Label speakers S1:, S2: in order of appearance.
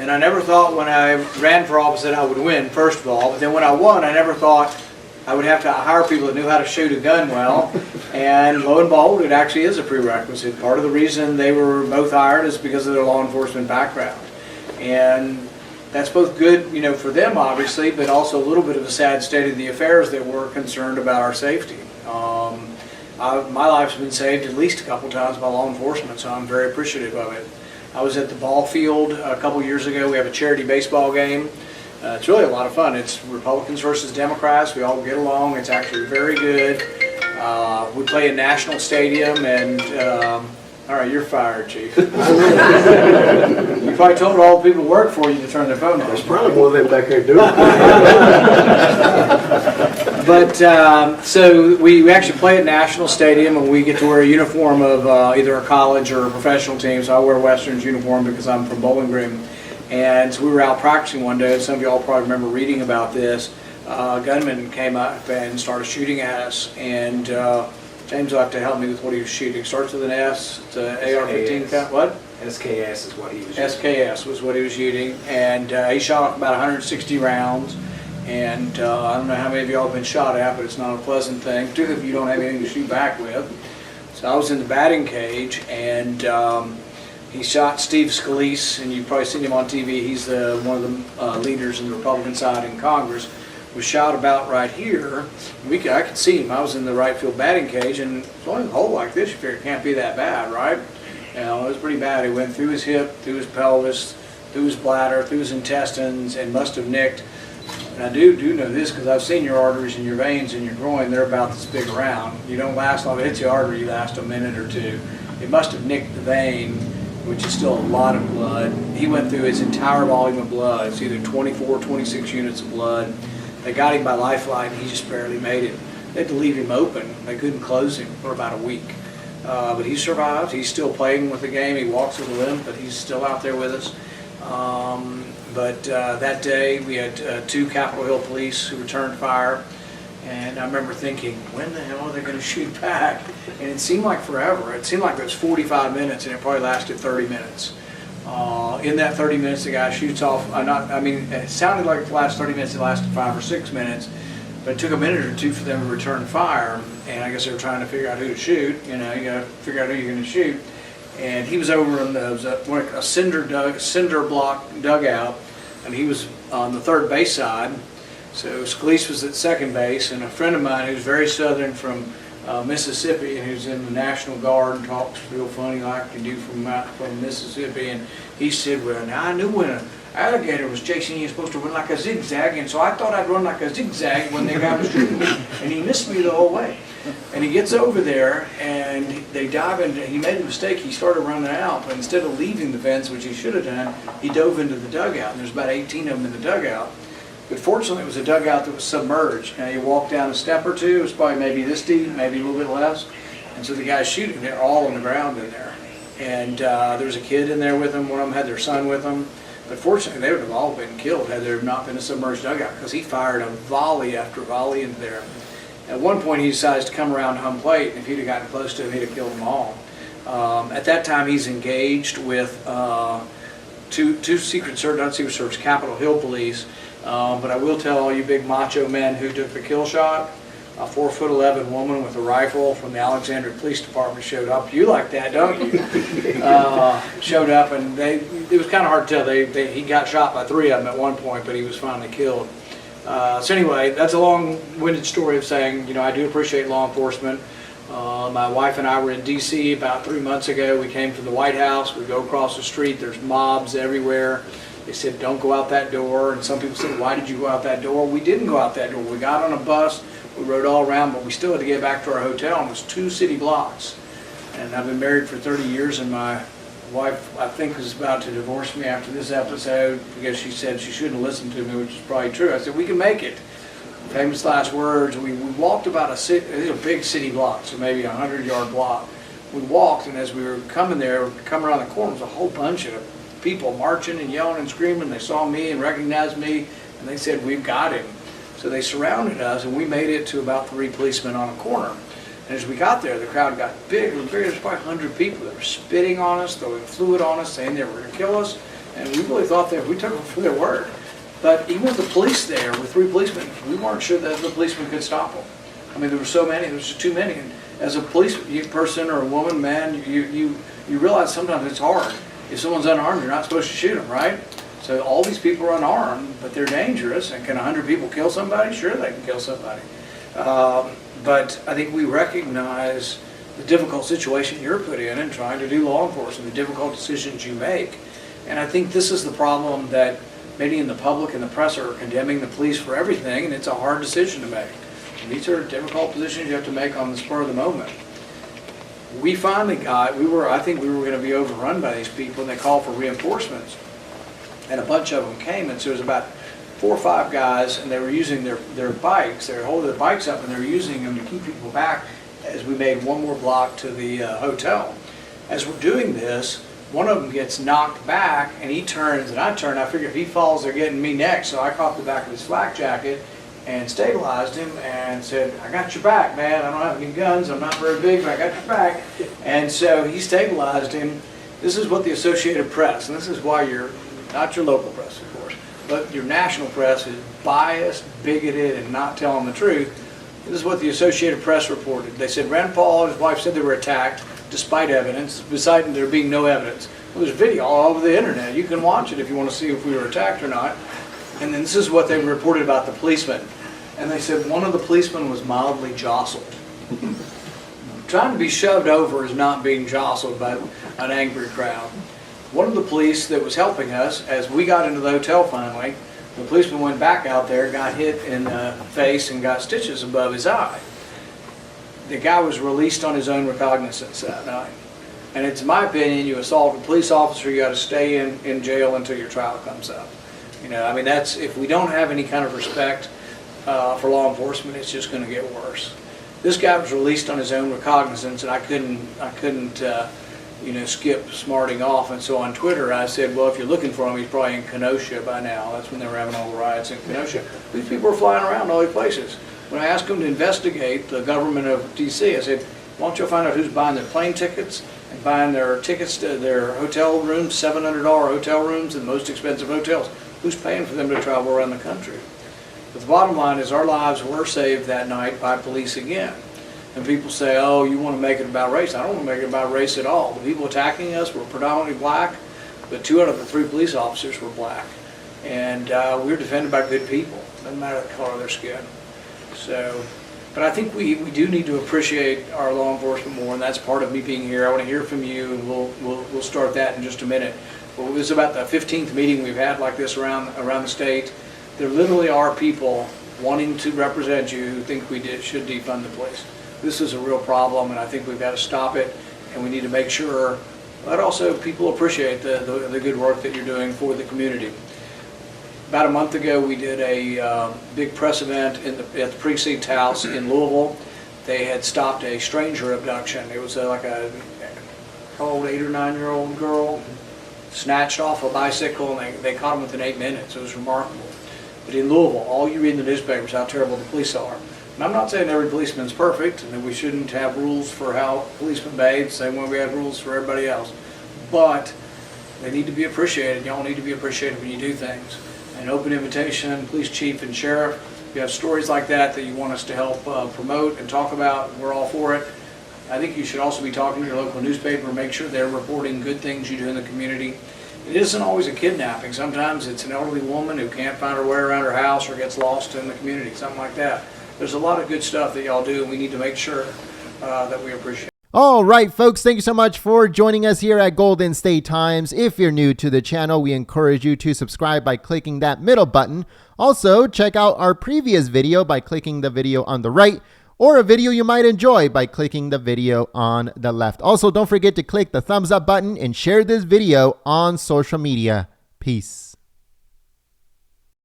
S1: And I never thought when I ran for office that I would win, first of all. But then when I won, I never thought I would have to hire people that knew how to shoot a gun well. And lo and behold, it actually is a prerequisite. Part of the reason they were both hired is because of their law enforcement background. And that's both good, you know, for them obviously, but also a little bit of a sad state of the affairs that we're concerned about our safety. My life's been saved at least a couple times by law enforcement, so I'm very appreciative of it. I was at the ball field a couple years ago. We have a charity baseball game. It's really a lot of fun. It's Republicans versus Democrats. We all get along. It's actually very good. We play in National Stadium, and all right, you're fired, Chief. You probably told all the people who work for you to turn their phone off.
S2: There's probably more of them back there doing it.
S1: But so we actually play at National Stadium, and we get to wear a uniform of either a college or a professional team. So I wear Western's uniform because I'm from Bowling Green. And so we were out practicing one day, and some of y'all probably remember reading about this. A gunman came up and started shooting at us, and James will have to help me with what he was shooting. Starts with an S, it's an AR-15 what?
S3: SKS is what he was shooting.
S1: SKS was what he was shooting, and he shot off about 160 rounds. And I don't know how many of y'all have been shot at, but it's not a pleasant thing, particularly if you don't have anything to shoot back with. So I was in the batting cage, and he shot Steve Scalise, and you've probably seen him on TV. He's one of the leaders in the Republican side in Congress. Was shot about right here. I could see him. I was in the right field batting cage, and it's only a hole like this. You figure it can't be that bad, right? You know, it was pretty bad. He went through his hip, through his pelvis, through his bladder, through his intestines, and must have nicked. And I do know this because I've seen your arteries and your veins in your groin. They're about this big around. You don't last long. If it hits the artery, you last a minute or two. It must have nicked the vein, which is still a lot of blood. He went through his entire volume of blood. It's either 24 or 26 units of blood. They got him by lifeline. He just barely made it. They had to leave him open. They couldn't close him for about a week. But he survived. He's still playing with the game. He walks with a limp, but he's still out there with us. But that day we had 2 Capitol Hill police who returned fire, and I remember thinking, when the hell are they going to shoot back? And it seemed like forever. It seemed like it was 45 minutes, and it probably lasted 30 minutes. In that 30 minutes, the guy shoots off. It sounded like the last 30 minutes, it lasted 5 or 6 minutes, but it took a minute or two for them to return fire, and I guess they were trying to figure out who to shoot. You know, you got to figure out who you're going to shoot. And he was over in a cinder block dugout, and he was on the third base side. So Scalise was at second base, and a friend of mine who's very southern from Mississippi, and who's in the National Guard and talks real funny like you do from Mississippi, and he said, well, now I knew when an alligator was chasing you, you're supposed to run like a zigzag, and so I thought I'd run like a zigzag when the guy was shooting me, and he missed me the whole way. And he gets over there, and they dive into, he made a mistake, he started running out, but instead of leaving the fence, which he should have done, he dove into the dugout, and there's about 18 of them in the dugout. But fortunately, it was a dugout that was submerged. Now, you walk down a step or two, it was probably maybe this deep, maybe a little bit less, and so the guys shooting, they're all on the ground in there. And there was a kid in there with them, one of them had their son with them, but fortunately, they would have all been killed had there not been a submerged dugout, because he fired a volley after volley into there. At one point, he decides to come around home plate, and if he'd have gotten close to him, he'd have killed them all. At that time, he's engaged with two Secret Service, Capitol Hill police. But I will tell all you big macho men who took the kill shot, a 4'11" woman with a rifle from the Alexandria Police Department showed up. You like that, don't you? Showed up, and it was kind of hard to tell. He got shot by 3 of them at one point, but he was finally killed. So anyway, that's a long-winded story of saying, you know, I do appreciate law enforcement. My wife and I were in D.C. about 3 months ago. We came from the White House. We go across the street. There's mobs everywhere. They said, don't go out that door. And some people said, why did you go out that door? We didn't go out that door. We got on a bus. We rode all around, but we still had to get back to our hotel. And it was 2 city blocks. And I've been married for 30 years, and my wife, I think, was about to divorce me after this episode because she said she shouldn't listen to me, which is probably true. I said, we can make it. Famous last words. We walked about these are big city blocks, so maybe a 100-yard block. We walked, and as we were coming there, coming around the corner, was a whole bunch of people marching and yelling and screaming. They saw me and recognized me, and they said, we've got him. So they surrounded us, and we made it to about 3 policemen on a corner. And as we got there, the crowd got big. There was probably 100 people that were spitting on us, throwing fluid on us, saying they were going to kill us. And we really thought that we took them for their word. But even with the police there, with 3 policemen, we weren't sure that the policemen could stop them. I mean, there were so many, there was just too many. And as a police person or a woman, man, you realize sometimes it's hard. If someone's unarmed, you're not supposed to shoot them, right? So all these people are unarmed, but they're dangerous. And can 100 people kill somebody? Sure, they can kill somebody. But I think we recognize the difficult situation you're put in trying to do law enforcement, the difficult decisions you make. And I think this is the problem that many in the public and the press are condemning the police for everything, and it's a hard decision to make. And these are difficult positions you have to make on the spur of the moment. We finally got, I think we were going to be overrun by these people, and they called for reinforcements. And a bunch of them came, and so there was about 4 or 5 guys, and they were using their bikes. They were holding their bikes up, and they were using them to keep people back as we made one more block to the hotel. As we're doing this, one of them gets knocked back, and he turns, and I turn. I figure if he falls, they're getting me next. So I caught the back of his flak jacket and stabilized him and said, I got your back, man. I don't have any guns. I'm not very big, but I got your back. And so he stabilized him. This is what the Associated Press, and this is why you're not your local press, of course, but your national press is biased, bigoted, and not telling the truth. This is what the Associated Press reported. They said Rand Paul and his wife said they were attacked despite evidence, besides there being no evidence. Well, there's video all over the internet. You can watch it if you want to see if we were attacked or not. And then this is what they reported about the policeman. And they said one of the policemen was mildly jostled. Trying to be shoved over is not being jostled by an angry crowd. One of the police that was helping us, as we got into the hotel finally, the policeman went back out there, got hit in the face and got stitches above his eye. The guy was released on his own recognizance that night. And it's my opinion, you assault a police officer, you got to stay in jail until your trial comes up. You know, I mean, that's, if we don't have any kind of respect for law enforcement, it's just going to get worse. This guy was released on his own recognizance, and I couldn't you know, skip smarting off. And so on Twitter I said, well, if you're looking for him, he's probably in Kenosha by now. That's when they were having all the riots in Kenosha. These people are flying around all these places. When I asked them to investigate the government of D.C., I said, why don't you find out who's buying their plane tickets and buying their tickets to their hotel rooms, $700 hotel rooms in the most expensive hotels. Who's paying for them to travel around the country? But the bottom line is our lives were saved that night by police again. And people say, oh, you want to make it about race. I don't want to make it about race at all. The people attacking us were predominantly black, but 2 out of the 3 police officers were black. And we were defended by good people, doesn't matter the color of their skin. So, but I think we do need to appreciate our law enforcement more, and that's part of me being here. I want to hear from you, and we'll start that in just a minute. But it was about the 15th meeting we've had like this around the state. There literally are people wanting to represent you who think we should defund the police. This is a real problem, and I think we've got to stop it, and we need to make sure that also people appreciate the good work that you're doing for the community. About a month ago, we did a big press event at the precinct house in Louisville. They had stopped a stranger abduction. It was like a old 8 or 9-year-old girl snatched off a bicycle, and they caught him within 8 minutes. It was remarkable. But in Louisville, all you read in the newspapers how terrible the police are. And I'm not saying every policeman's perfect, and that we shouldn't have rules for how policemen behave, same way we have rules for everybody else. But they need to be appreciated. Y'all need to be appreciated when you do things. An open invitation, police chief and sheriff. If you have stories like that you want us to help promote and talk about, we're all for it. I think you should also be talking to your local newspaper, make sure they're reporting good things you do in the community. It isn't always a kidnapping. Sometimes it's an elderly woman who can't find her way around her house or gets lost in the community, something like that. There's a lot of good stuff that y'all do, and we need to make sure that we appreciate it.
S4: All right, folks, thank you so much for joining us here at Golden State Times. If you're new to the channel, we encourage you to subscribe by clicking that middle button. Also, check out our previous video by clicking the video on the right, or a video you might enjoy by clicking the video on the left. Also, don't forget to click the thumbs up button and share this video on social media. Peace.